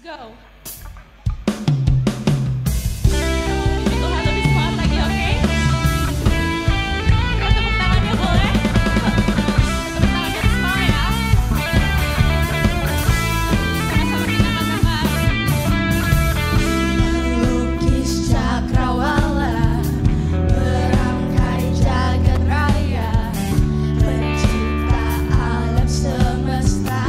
go. Puji Tuhan lebih semangat lagi, oke? Kita tepuk tangannya boleh? Tepuk tangannya semua ya. Sama-sama kita katakan. Lukis cakrawala, merangkai jagat raya, pencipta alam semesta,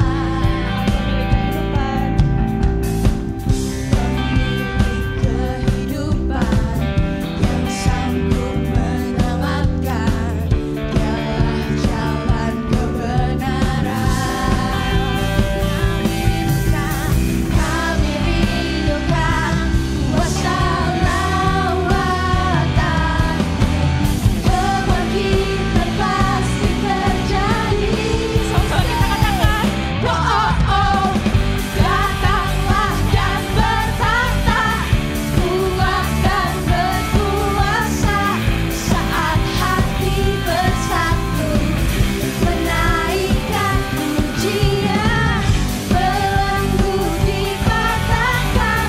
pemilik kehidupan yang sanggup menyelamatkan, dialah jalan kebenaran. Kami rindukan kuasa lawatan, kebangkitan pasti terjadi. Sama-sama kita katakan. Oh oh oh, datanglah dan bertata, kuat dan berkuasa, saat hati bersatu, menaikkan pujian, belenggu dipatahkan,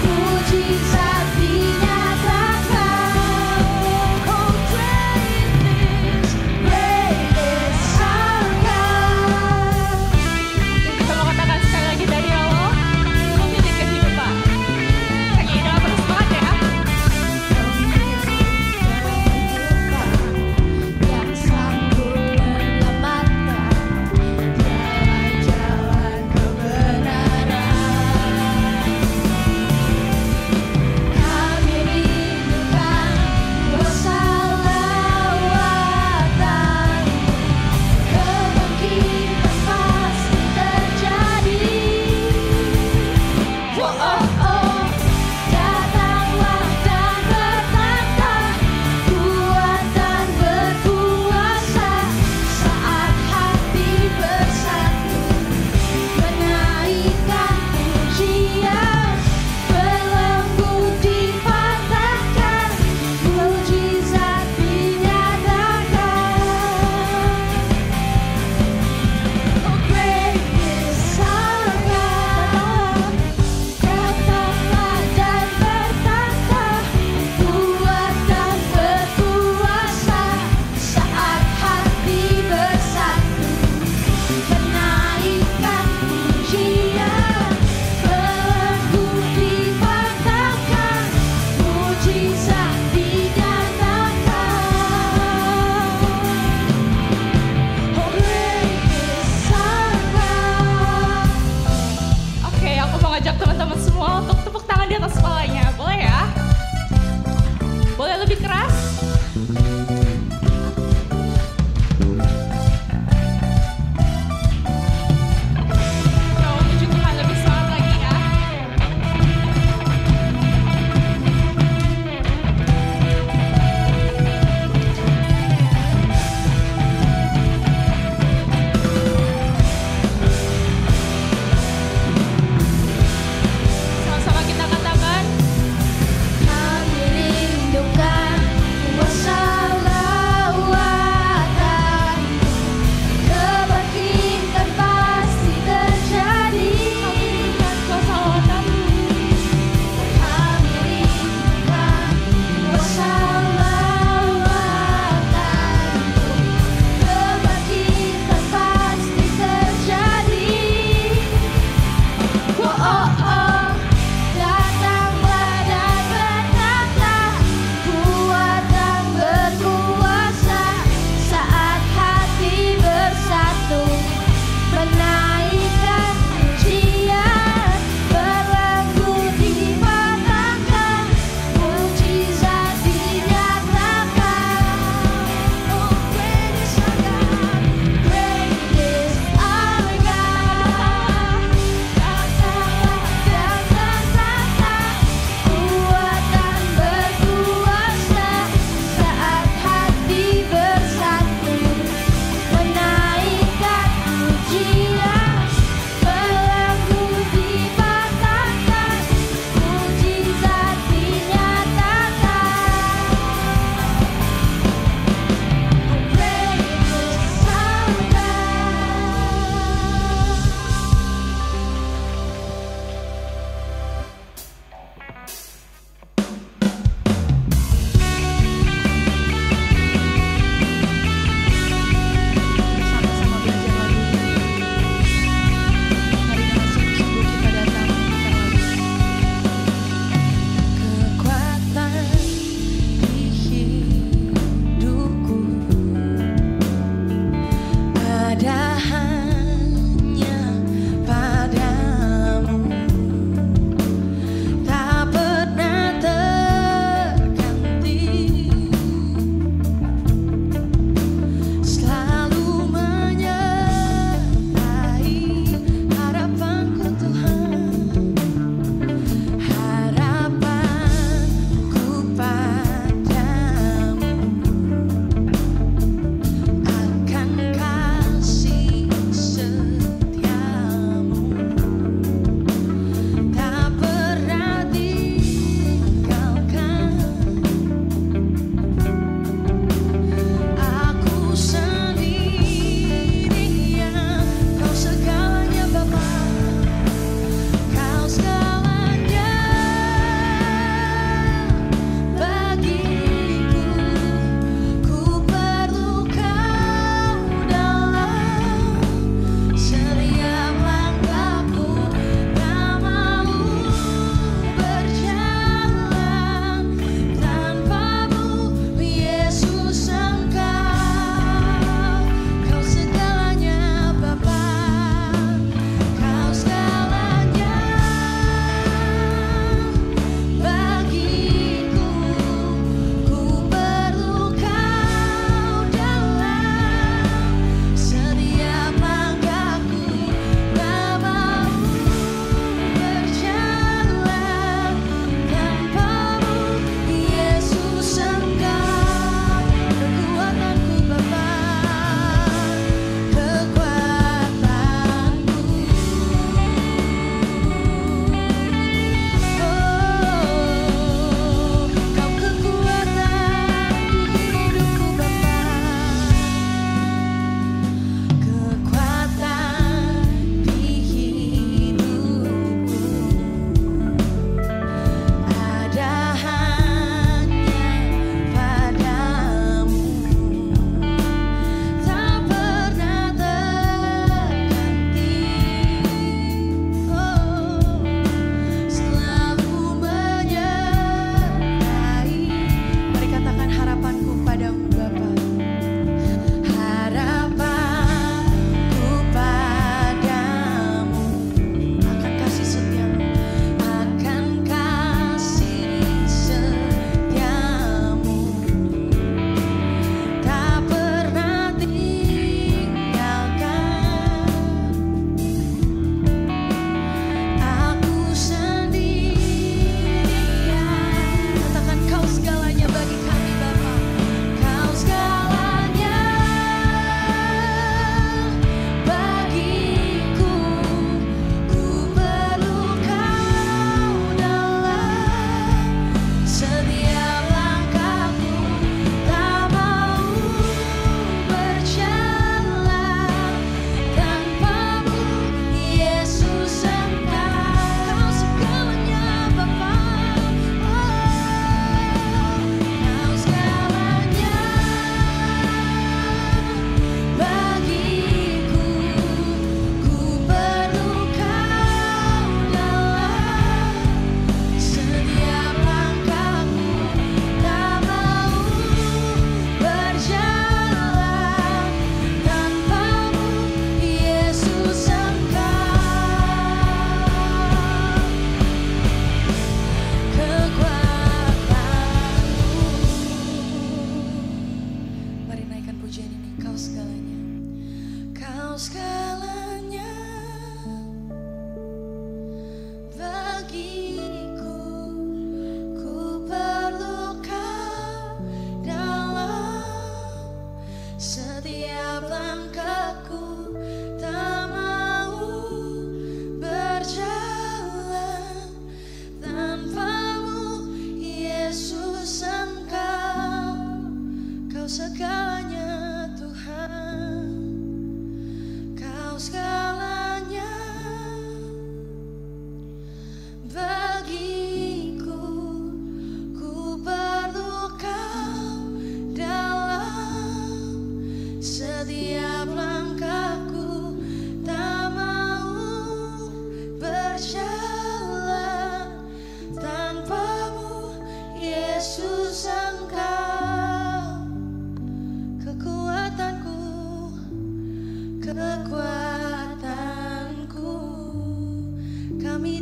mujizat dinyatakan. Oh great is our God. Kita mau katakan sekali lagi dari Allah, pemilik kehidupan. Nyanyi dengan penuh semangat ya. Yang sanggup menyelamatkan, dialah jalan kebenaran. Kami rindukan kuasa lawatan, kebangkitan pasti terjadi. Oh oh oh, datanglah dan bertata, kuat dan berkuasa, saat hati bersatu, menaikkan pujian, belenggu dipatahkan, mujizat dinyatakan. Oh great is our God. Datanglah dan bertata, kuat dan berkuasa, saat hati bersatu, menaikkan pujian, belenggu dipatahkan, mujizat dinyatakan. Oh great is our God. Oke, aku mau ngajak teman-teman semua untuk tepuk tangan di atas kepalanya. Boleh ya? Boleh lebih keras? Coba puji Tuhan lebih semangat lagi ya. Sama-sama kita katakan. Kami rindukan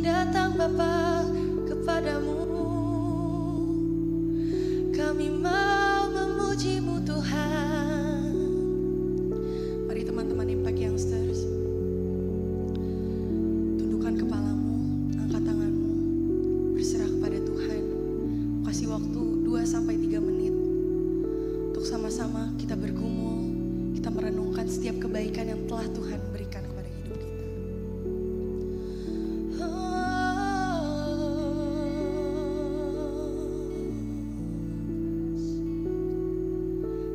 datang Bapa kepadamu. Kami mau memuji-Mu Tuhan. Mari teman-teman Impact Youngsters, tundukkan kepalamu, angkat tanganmu, berserah kepada Tuhan. Kasih waktu 2-3 menit untuk sama-sama kita bergumul, kita merenungkan setiap kebaikan yang telah Tuhan berikan kepada hidup kita.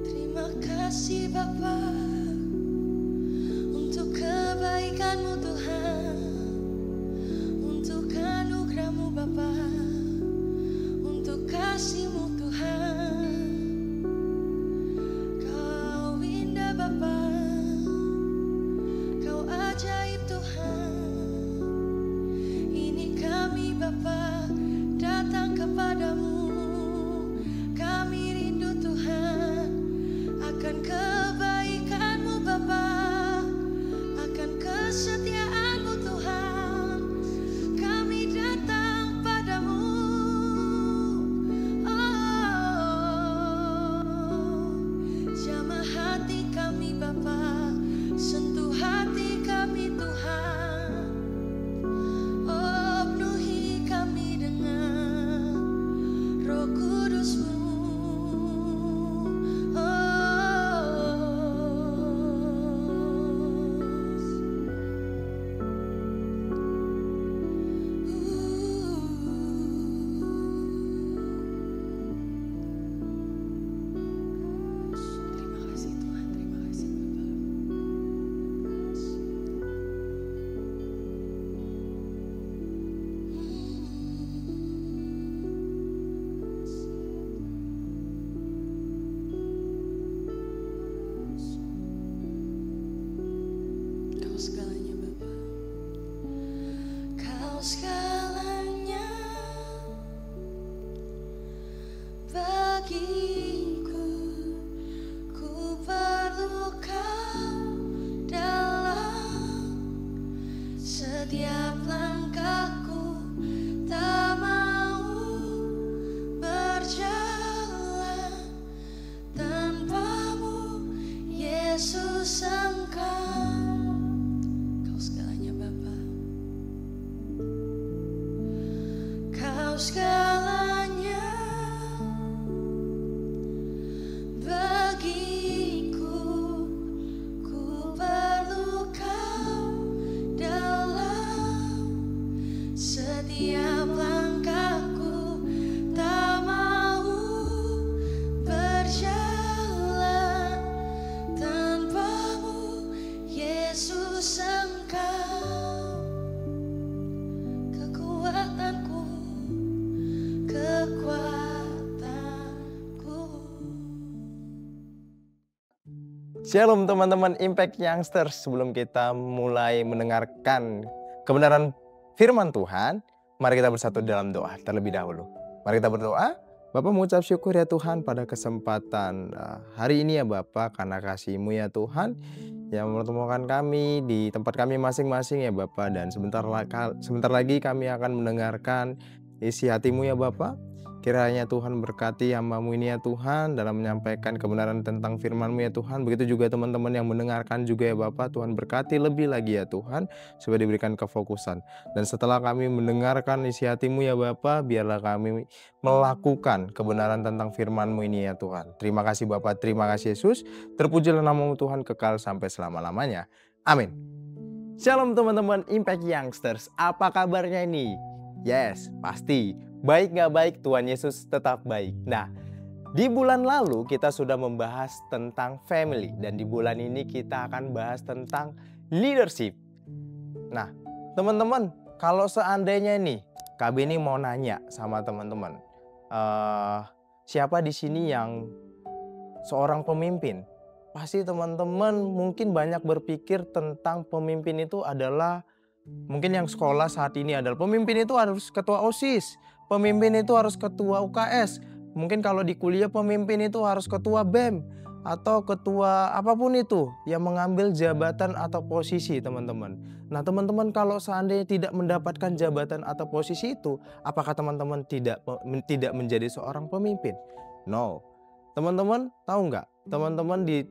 Terima kasih Bapa untuk kebaikan-Mu Tuhan, untuk anugerah-Mu Bapa, untuk kasih-Mu Tuhan. Kau indah Bapa, Kau ajaib Tuhan. Ini kami Bapa datang kepadamu. Kami rindu Tuhan akan kebaikan-Mu Bapa, akan kesetiaan-Mu Tuhan. Kami datang padamu. Jamah hati kami Bapa, sentuh hati kami Tuhan. Penuhi kami dengan Roh Kudus-Mu. Terima kasih Tuhan, terima kasih Bapa. Kau segalanya Bapa, Kau segalanya bagiku. Ku perlu Kau dalam setiap langkahku. Tak mau berjalan tanpa-Mu, Yesus Engkau. Kau segalanya Bapa, Kau segalanya bagiku. Ku perlu Kau dalam setiap langkahku. Tak mau berjalan tanpa-Mu, Yesus Engkau. Kekuatanku, kekuatanku. Shalom teman-teman Impact Youngsters. Sebelum kita mulai mendengarkan kebenaran firman Tuhan, mari kita bersatu dalam doa terlebih dahulu. Mari kita berdoa. Bapak mengucap syukur ya Tuhan pada kesempatan hari ini ya Bapak, karena kasih-Mu ya Tuhan yang mempertemukan kami di tempat kami masing-masing ya Bapak. Dan sebentar lagi kami akan mendengarkan isi hati-Mu ya Bapak. Kiranya Tuhan berkati hamba-Mu ini ya Tuhan dalam menyampaikan kebenaran tentang firman-Mu ya Tuhan. Begitu juga teman-teman yang mendengarkan juga ya Bapak. Tuhan berkati lebih lagi ya Tuhan, supaya diberikan kefokusan. Dan setelah kami mendengarkan isi hati-Mu ya Bapak, biarlah kami melakukan kebenaran tentang firman-Mu ini ya Tuhan. Terima kasih Bapak, terima kasih Yesus. Terpujilah nama-Mu Tuhan kekal sampai selama-lamanya. Amin. Shalom teman-teman Impact Youngsters. Apa kabarnya ini? Yes, pasti. Baik gak baik, Tuhan Yesus tetap baik. Nah, di bulan lalu kita sudah membahas tentang family. Dan di bulan ini kita akan bahas tentang leadership. Nah, teman-teman, kalau seandainya nih, KB ini mau nanya sama teman-teman. Siapa di sini yang seorang pemimpin? Pasti teman-teman mungkin banyak berpikir tentang pemimpin itu adalah, mungkin yang sekolah saat ini adalah pemimpin itu harus ketua OSIS. Pemimpin itu harus ketua UKS. Mungkin kalau di kuliah pemimpin itu harus ketua BEM. atau ketua apapun itu yang mengambil jabatan atau posisi teman-teman. Nah teman-teman, kalau seandainya tidak mendapatkan jabatan atau posisi itu, apakah teman-teman tidak menjadi seorang pemimpin? No. Teman-teman tahu nggak? Teman-teman, di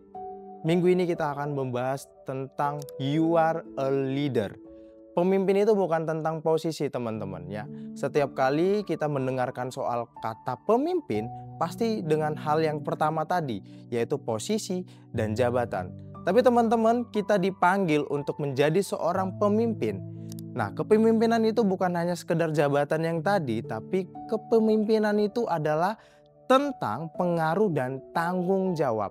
minggu ini kita akan membahas tentang you are a leader. Pemimpin itu bukan tentang posisi teman-teman ya. Setiap kali kita mendengarkan soal kata pemimpin, pasti dengan hal yang pertama tadi, yaitu posisi dan jabatan. Tapi teman-teman, kita dipanggil untuk menjadi seorang pemimpin. Nah, kepemimpinan itu bukan hanya sekedar jabatan yang tadi, tapi kepemimpinan itu adalah tentang pengaruh dan tanggung jawab.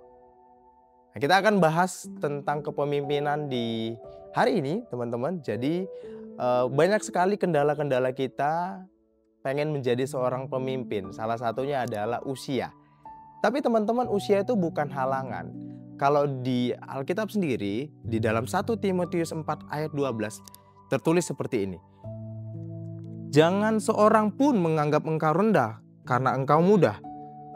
Nah, kita akan bahas tentang kepemimpinan di hari ini teman-teman. Jadi banyak sekali kendala-kendala kita pengen menjadi seorang pemimpin. Salah satunya adalah usia. Tapi teman-teman, usia itu bukan halangan. Kalau di Alkitab sendiri, di dalam 1 Timotius 4 ayat 12 tertulis seperti ini. Jangan seorang pun menganggap engkau rendah karena engkau muda.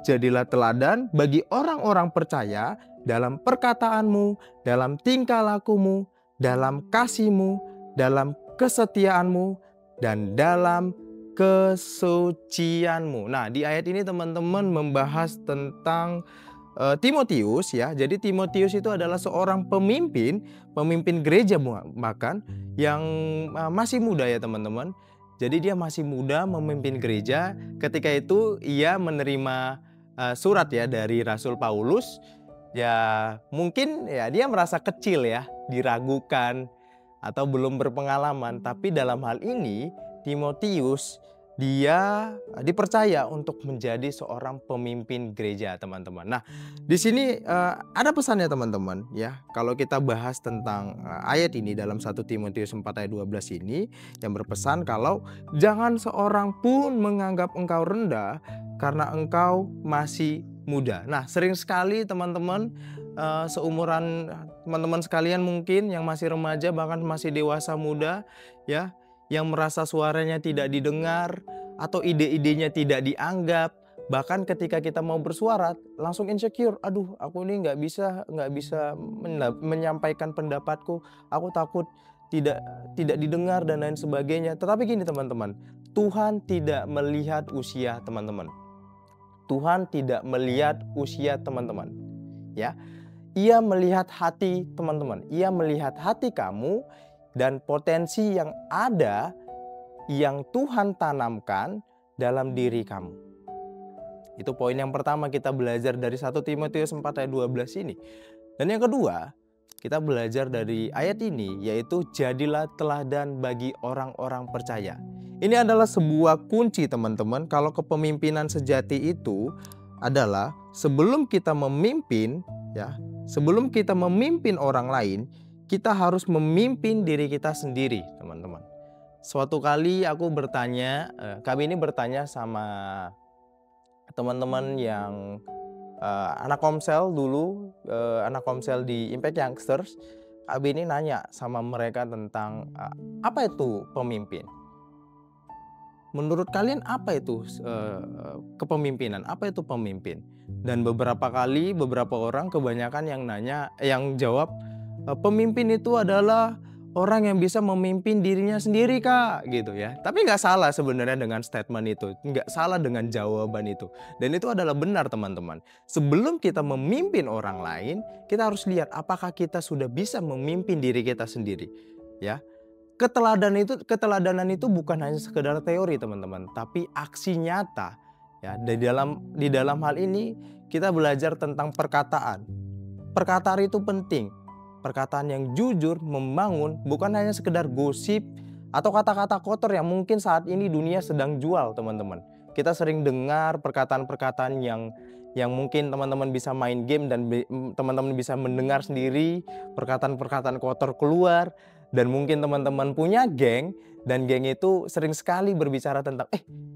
Jadilah teladan bagi orang-orang percaya dalam perkataanmu, dalam tingkah lakumu, dalam kasihmu, dalam kesetiaanmu, dan dalam kesucianmu. Nah, di ayat ini teman-teman membahas tentang Timotius ya. Jadi Timotius itu adalah seorang pemimpin gereja bahkan yang masih muda ya teman-teman. Jadi dia masih muda memimpin gereja. Ketika itu ia menerima surat ya dari Rasul Paulus. Ya mungkin ya dia merasa kecil ya, diragukan atau belum berpengalaman. Tapi dalam hal ini Timotius dia dipercaya untuk menjadi seorang pemimpin gereja teman-teman. Nah di sini ada pesannya teman-teman ya. Kalau kita bahas tentang ayat ini dalam 1 Timotius 4 ayat 12 ini yang berpesan kalau jangan seorang pun menganggap engkau rendah karena engkau masih muda. Nah sering sekali teman-teman seumuran teman-teman sekalian mungkin yang masih remaja bahkan masih dewasa muda ya, yang merasa suaranya tidak didengar atau ide-idenya tidak dianggap. Bahkan ketika kita mau bersuara langsung insecure. Aduh, aku ini nggak bisa menyampaikan pendapatku. Aku takut tidak didengar dan lain sebagainya. Tetapi gini teman-teman, Tuhan tidak melihat usia teman-teman. Tuhan tidak melihat usia teman-teman. Ya, Ia melihat hati teman-teman. Ia melihat hati kamu dan potensi yang ada yang Tuhan tanamkan dalam diri kamu. Itu poin yang pertama kita belajar dari 1 Timotius 4 ayat 12 ini. Dan yang kedua, kita belajar dari ayat ini yaitu jadilah teladan bagi orang-orang percaya. Ini adalah sebuah kunci teman-teman. Kalau kepemimpinan sejati itu adalah sebelum kita memimpin ya, sebelum kita memimpin orang lain, kita harus memimpin diri kita sendiri teman-teman. Suatu kali aku kami ini bertanya sama teman-teman yang anak komsel dulu, anak komsel di Impact Youngsters. Kami ini nanya sama mereka tentang apa itu pemimpin. Menurut kalian apa itu kepemimpinan? Apa itu pemimpin? Dan beberapa orang kebanyakan yang jawab pemimpin itu adalah orang yang bisa memimpin dirinya sendiri kak gitu ya. Tapi nggak salah sebenarnya dengan statement itu, nggak salah dengan jawaban itu. Dan itu adalah benar teman-teman. Sebelum kita memimpin orang lain, kita harus lihat apakah kita sudah bisa memimpin diri kita sendiri ya. Keteladanan itu bukan hanya sekedar teori teman-teman, tapi aksi nyata ya. Di dalam hal ini kita belajar tentang perkataan. Perkataan itu penting. Perkataan yang jujur, membangun, bukan hanya sekedar gosip atau kata-kata kotor yang mungkin saat ini dunia sedang jual teman-teman. Kita sering dengar perkataan-perkataan yang mungkin teman-teman bisa main game dan teman-teman bisa mendengar sendiri perkataan-perkataan kotor keluar. Dan mungkin teman-teman punya geng, dan geng itu sering sekali berbicara tentang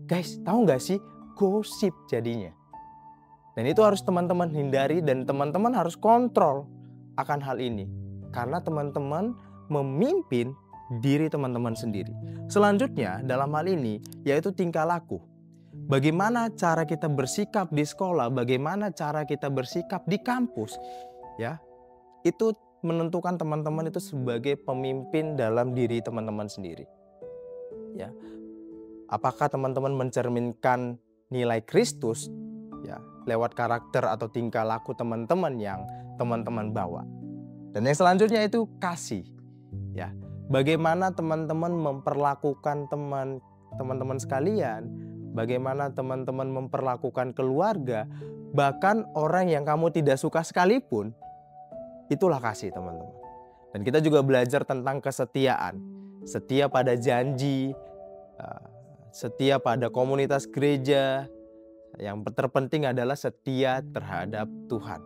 guys tahu nggak sih gosip jadinya. Dan itu harus teman-teman hindari dan teman-teman harus kontrol akan hal ini. Karena teman-teman memimpin diri teman-teman sendiri. Selanjutnya dalam hal ini yaitu tingkah laku. bagaimana cara kita bersikap di sekolah, bagaimana cara kita bersikap di kampus, ya, itu menentukan teman-teman itu sebagai pemimpin dalam diri teman-teman sendiri. Ya, apakah teman-teman mencerminkan nilai Kristus, ya, lewat karakter atau tingkah laku teman-teman yang teman-teman bawa. Dan yang selanjutnya itu kasih, ya. Bagaimana teman-teman memperlakukan teman-teman sekalian, bagaimana teman-teman memperlakukan keluarga, bahkan orang yang kamu tidak suka sekalipun, itulah kasih, teman-teman. Dan kita juga belajar tentang kesetiaan, setia pada janji, setia pada komunitas gereja. Yang terpenting adalah setia terhadap Tuhan.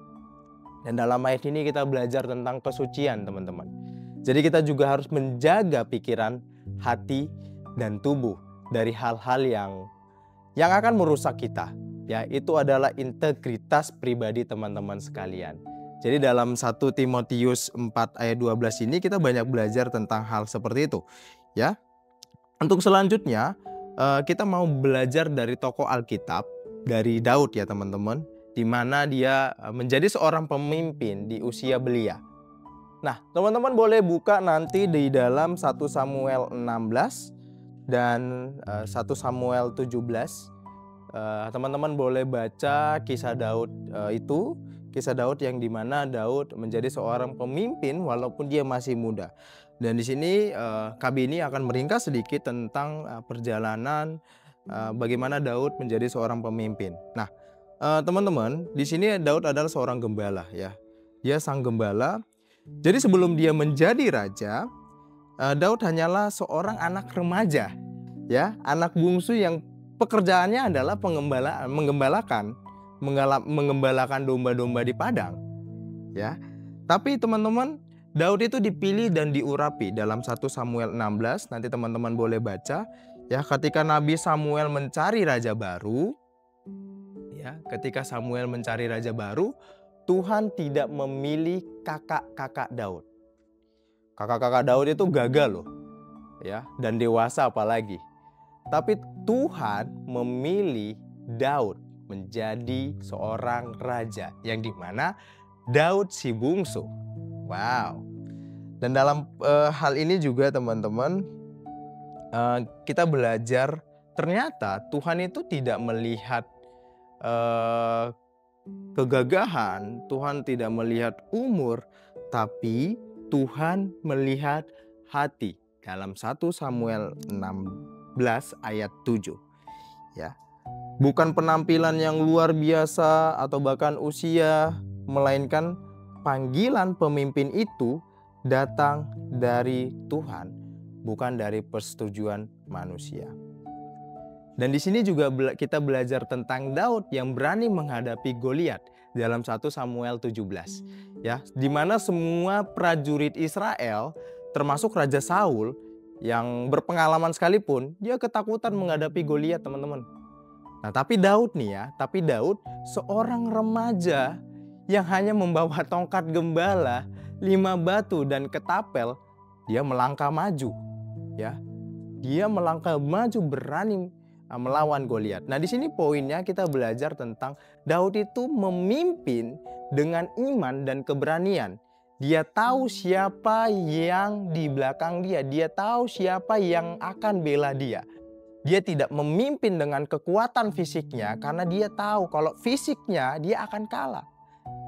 Dan dalam ayat ini kita belajar tentang kesucian, teman-teman. Jadi kita juga harus menjaga pikiran, hati, dan tubuh dari hal-hal yang akan merusak kita. Ya, itu adalah integritas pribadi teman-teman sekalian. Jadi dalam 1 Timotius 4 ayat 12 ini kita banyak belajar tentang hal seperti itu. Ya. Untuk selanjutnya kita mau belajar dari tokoh Alkitab, dari Daud ya teman-teman, di mana dia menjadi seorang pemimpin di usia belia. Nah, teman-teman boleh buka nanti di dalam 1 Samuel 16 dan 1 Samuel 17. Teman-teman boleh baca kisah Daud itu, kisah Daud yang dimana Daud menjadi seorang pemimpin walaupun dia masih muda. Dan di sini KB ini akan meringkas sedikit tentang perjalanan bagaimana Daud menjadi seorang pemimpin. Nah, teman-teman, di sini Daud adalah seorang gembala ya. Dia sang gembala. Jadi sebelum dia menjadi raja, Daud hanyalah seorang anak remaja, ya, anak bungsu yang pekerjaannya adalah menggembalakan domba-domba di padang, ya. Tapi teman-teman, Daud itu dipilih dan diurapi dalam 1 Samuel 16. Nanti teman-teman boleh baca, ya, ketika Nabi Samuel mencari raja baru, ya, ketika Samuel mencari raja baru, Tuhan tidak memilih kakak-kakak Daud. Kakak-kakak Daud itu gagal loh, ya, dan dewasa apalagi. Tapi Tuhan memilih Daud menjadi seorang raja yang dimana Daud si bungsu. Wow. Dan dalam hal ini juga teman-teman kita belajar ternyata Tuhan itu tidak melihat kegagahan, Tuhan tidak melihat umur, tapi Tuhan melihat hati dalam 1 Samuel 16 ayat 7. Ya. Bukan penampilan yang luar biasa atau bahkan usia, melainkan panggilan pemimpin itu datang dari Tuhan, bukan dari persetujuan manusia. Dan di sini juga kita belajar tentang Daud yang berani menghadapi Goliat dalam 1 Samuel 17. Ya, di mana semua prajurit Israel termasuk Raja Saul yang berpengalaman sekalipun, dia ketakutan menghadapi Goliat, teman-teman. Nah, tapi Daud seorang remaja yang hanya membawa tongkat gembala, 5 batu dan ketapel, dia melangkah maju. Ya. Dia melangkah maju berani melawan Goliat. Nah, di sini poinnya kita belajar tentang Daud itu memimpin dengan iman dan keberanian. Dia tahu siapa yang di belakang dia. Dia tahu siapa yang akan bela dia. Dia tidak memimpin dengan kekuatan fisiknya karena dia tahu kalau fisiknya dia akan kalah.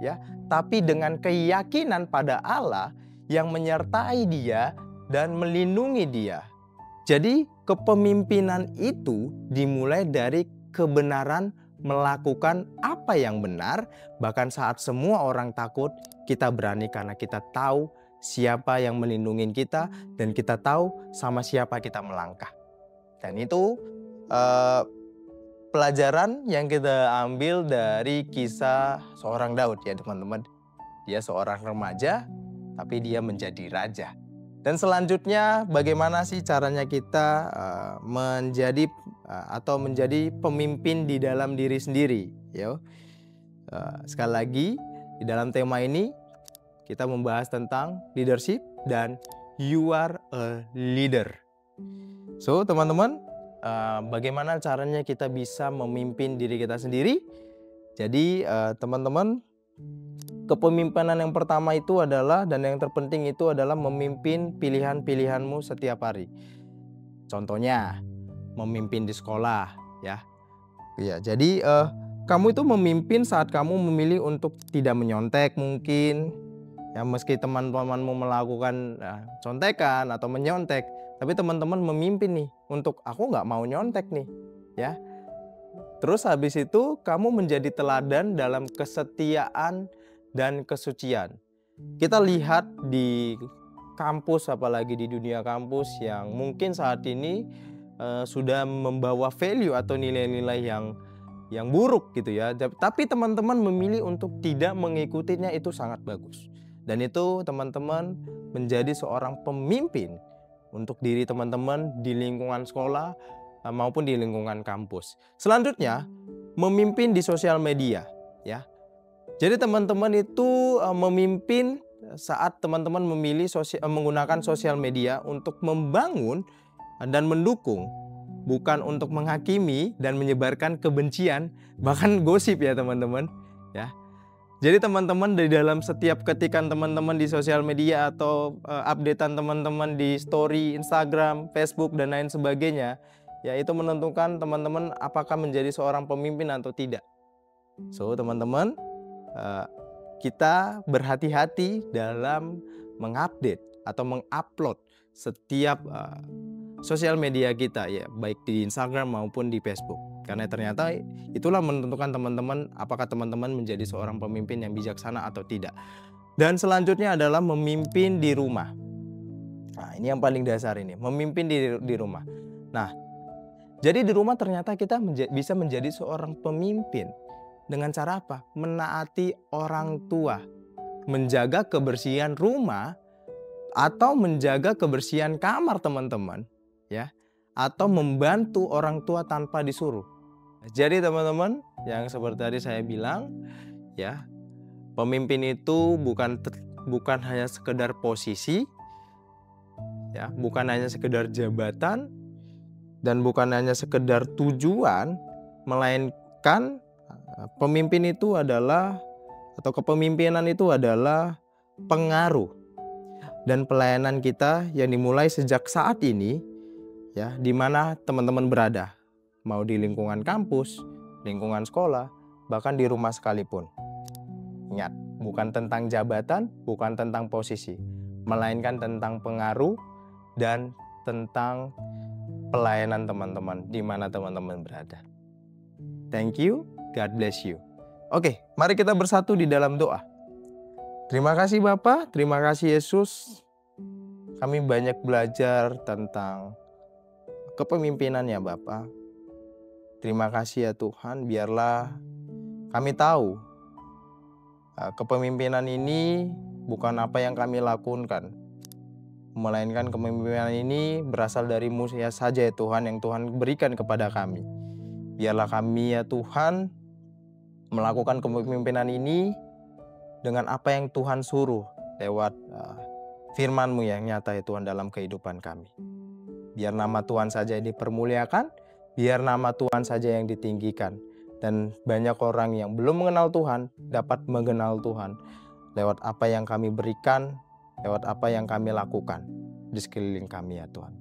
Ya, tapi dengan keyakinan pada Allah yang menyertai dia dan melindungi dia. Jadi kepemimpinan itu dimulai dari kebenaran melakukan apa yang benar, bahkan saat semua orang takut, kita berani karena kita tahu siapa yang melindungi kita dan kita tahu sama siapa kita melangkah. Dan itu pelajaran yang kita ambil dari kisah seorang Daud ya teman-teman. Dia seorang remaja tapi dia menjadi raja. Dan selanjutnya bagaimana sih caranya kita menjadi pemimpin di dalam diri sendiri, ya. Sekali lagi di dalam tema ini kita membahas tentang leadership dan you are a leader. So teman-teman, bagaimana caranya kita bisa memimpin diri kita sendiri. Jadi teman-teman, kepemimpinan yang pertama itu adalah, dan yang terpenting itu adalah memimpin pilihan-pilihanmu setiap hari. Contohnya memimpin di sekolah, ya. Ya, jadi kamu itu memimpin saat kamu memilih untuk tidak menyontek mungkin. Ya, meski teman-temanmu melakukan contekan atau menyontek, tapi teman-teman memimpin nih untuk aku nggak mau nyontek nih, ya. Terus habis itu kamu menjadi teladan dalam kesetiaan dan kesucian. Kita lihat di kampus, apalagi di dunia kampus yang mungkin saat ini sudah membawa value atau nilai-nilai yang buruk gitu ya. Tapi teman-teman memilih untuk tidak mengikutinya, itu sangat bagus. Dan itu teman-teman menjadi seorang pemimpin untuk diri teman-teman di lingkungan sekolah maupun di lingkungan kampus. Selanjutnya, memimpin di sosial media, ya. Jadi teman-teman itu memimpin saat teman-teman memilih menggunakan sosial media untuk membangun dan mendukung, bukan untuk menghakimi dan menyebarkan kebencian, bahkan gosip ya teman-teman, ya. Jadi teman-teman di dalam setiap ketikan teman-teman di sosial media atau updatean teman-teman di story Instagram, Facebook dan lain sebagainya, ya itu menentukan teman-teman apakah menjadi seorang pemimpin atau tidak. So teman-teman, kita berhati-hati dalam mengupdate atau mengupload setiap sosial media kita, ya, baik di Instagram maupun di Facebook. Karena ternyata itulah menentukan teman-teman apakah teman-teman menjadi seorang pemimpin yang bijaksana atau tidak. Dan selanjutnya adalah memimpin di rumah. Nah, ini yang paling dasar ini, memimpin di rumah. Nah, jadi di rumah ternyata kita bisa menjadi seorang pemimpin dengan cara apa? Menaati orang tua, menjaga kebersihan rumah atau menjaga kebersihan kamar teman-teman, ya. Atau membantu orang tua tanpa disuruh. Jadi teman-teman, yang seperti tadi saya bilang, ya, pemimpin itu bukan hanya sekedar posisi, ya, bukan hanya sekedar jabatan, dan bukan hanya sekedar tujuan, melainkan pemimpin itu adalah, atau kepemimpinan itu adalah pengaruh dan pelayanan kita yang dimulai sejak saat ini, ya, di mana teman-teman berada, mau di lingkungan kampus, lingkungan sekolah, bahkan di rumah sekalipun. Ingat, bukan tentang jabatan, bukan tentang posisi, melainkan tentang pengaruh dan tentang pelayanan teman-teman di mana teman-teman berada. Thank you, God bless you. Oke, mari kita bersatu di dalam doa. Terima kasih Bapa, terima kasih Yesus. Kami banyak belajar tentang kepemimpinan ya Bapa. Terima kasih ya Tuhan, biarlah kami tahu kepemimpinan ini bukan apa yang kami lakukan, melainkan kepemimpinan ini berasal dari-Mu saja ya Tuhan, yang Tuhan berikan kepada kami. Biarlah kami ya Tuhan melakukan kepemimpinan ini dengan apa yang Tuhan suruh lewat firman-Mu yang nyata ya Tuhan dalam kehidupan kami. Biar nama Tuhan saja yang dipermuliakan, biar nama Tuhan saja yang ditinggikan. Dan banyak orang yang belum mengenal Tuhan dapat mengenal Tuhan lewat apa yang kami berikan, lewat apa yang kami lakukan di sekeliling kami ya Tuhan.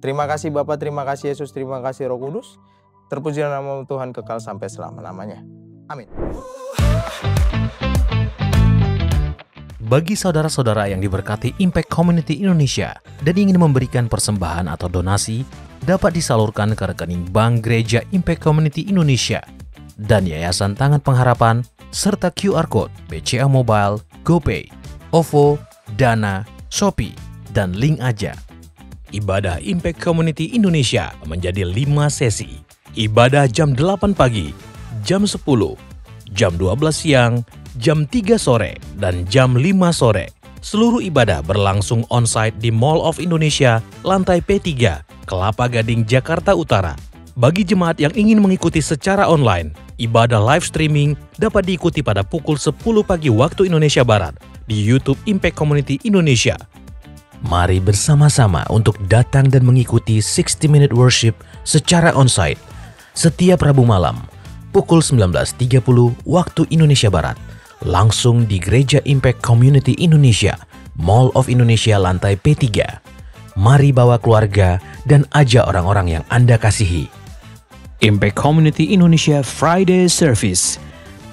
Terima kasih Bapa, terima kasih Yesus, terima kasih Roh Kudus. Terpujilah nama Tuhan kekal sampai selama-lamanya. Amin. Bagi saudara-saudara yang diberkati Impact Community Indonesia dan ingin memberikan persembahan atau donasi, dapat disalurkan ke rekening Bank Gereja Impact Community Indonesia dan Yayasan Tangan Pengharapan, serta QR Code BCA Mobile, GoPay, OVO, Dana, Shopee, dan Link Aja. Ibadah Impact Community Indonesia menjadi 5 sesi. Ibadah jam 8 pagi, jam 10, jam 12 siang, jam 3 sore, dan jam 5 sore. Seluruh ibadah berlangsung on-site di Mall of Indonesia, lantai P3, Kelapa Gading, Jakarta Utara. Bagi jemaat yang ingin mengikuti secara online, ibadah live streaming dapat diikuti pada pukul 10 pagi waktu Indonesia Barat di YouTube Impact Community Indonesia. Mari bersama-sama untuk datang dan mengikuti 60 Minute Worship secara onsite setiap Rabu malam pukul 19.30 waktu Indonesia Barat, langsung di Gereja Impact Community Indonesia, Mall of Indonesia lantai P3. Mari bawa keluarga dan ajak orang-orang yang Anda kasihi. Impact Community Indonesia Friday Service,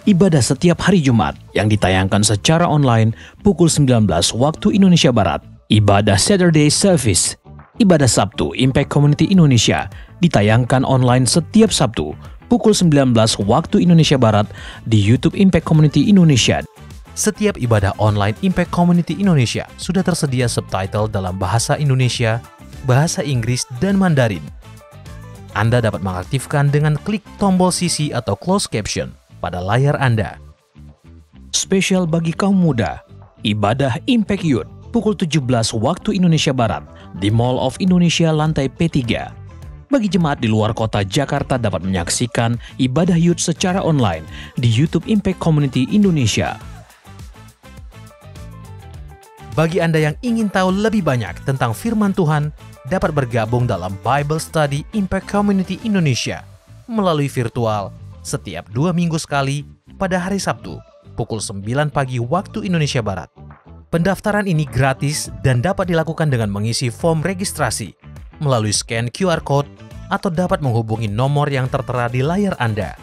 ibadah setiap hari Jumat yang ditayangkan secara online pukul 19 waktu Indonesia Barat. Ibadah Saturday Service, ibadah Sabtu Impact Community Indonesia ditayangkan online setiap Sabtu pukul 19 waktu Indonesia Barat di YouTube Impact Community Indonesia. Setiap ibadah online Impact Community Indonesia sudah tersedia subtitle dalam bahasa Indonesia, bahasa Inggris, dan Mandarin. Anda dapat mengaktifkan dengan klik tombol CC atau closed caption pada layar Anda. Spesial bagi kaum muda, ibadah Impact Youth pukul 17 waktu Indonesia Barat di Mall of Indonesia lantai P3. Bagi jemaat di luar kota Jakarta dapat menyaksikan ibadah youth secara online di YouTube Impact Community Indonesia. Bagi Anda yang ingin tahu lebih banyak tentang firman Tuhan, dapat bergabung dalam Bible Study Impact Community Indonesia melalui virtual setiap 2 minggu sekali pada hari Sabtu pukul 9 pagi waktu Indonesia Barat. Pendaftaran ini gratis dan dapat dilakukan dengan mengisi form registrasi melalui scan QR Code atau dapat menghubungi nomor yang tertera di layar Anda.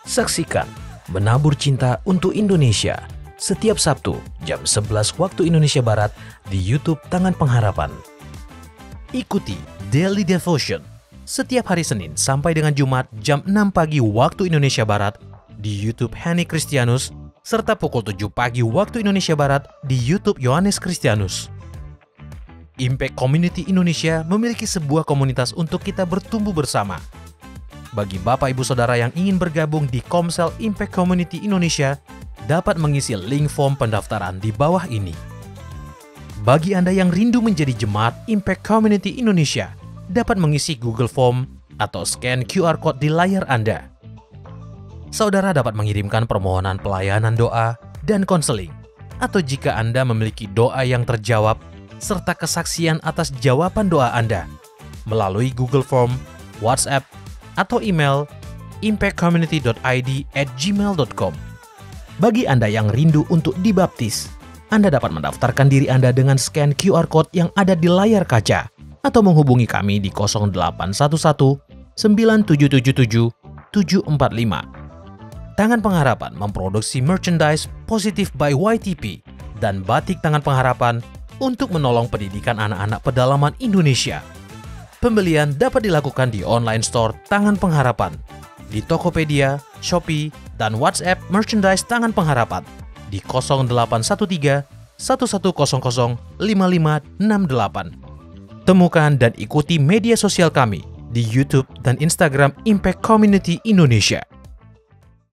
Saksikan Menabur Cinta untuk Indonesia setiap Sabtu jam 11 waktu Indonesia Barat di YouTube Tangan Pengharapan. Ikuti Daily Devotion setiap hari Senin sampai dengan Jumat jam 6 pagi waktu Indonesia Barat di YouTube Henny Kristianus serta pukul 7 pagi waktu Indonesia Barat di YouTube Yohanes Kristianus. Impact Community Indonesia memiliki sebuah komunitas untuk kita bertumbuh bersama. Bagi Bapak Ibu Saudara yang ingin bergabung di Komsel Impact Community Indonesia, dapat mengisi link form pendaftaran di bawah ini. Bagi Anda yang rindu menjadi jemaat Impact Community Indonesia, dapat mengisi Google Form atau scan QR Code di layar Anda. Saudara dapat mengirimkan permohonan pelayanan doa dan konseling, atau jika Anda memiliki doa yang terjawab, serta kesaksian atas jawaban doa Anda melalui Google Form, WhatsApp, atau email impactcommunity.id@gmail.com. Bagi Anda yang rindu untuk dibaptis, Anda dapat mendaftarkan diri Anda dengan scan QR Code yang ada di layar kaca atau menghubungi kami di 0811 9777 745. Tangan Pengharapan memproduksi merchandise Positive by YTP dan batik Tangan Pengharapan untuk menolong pendidikan anak-anak pedalaman Indonesia. Pembelian dapat dilakukan di online store Tangan Pengharapan, di Tokopedia, Shopee, dan WhatsApp merchandise Tangan Pengharapan di 0813 1100 5568. Temukan dan ikuti media sosial kami di YouTube dan Instagram Impact Community Indonesia.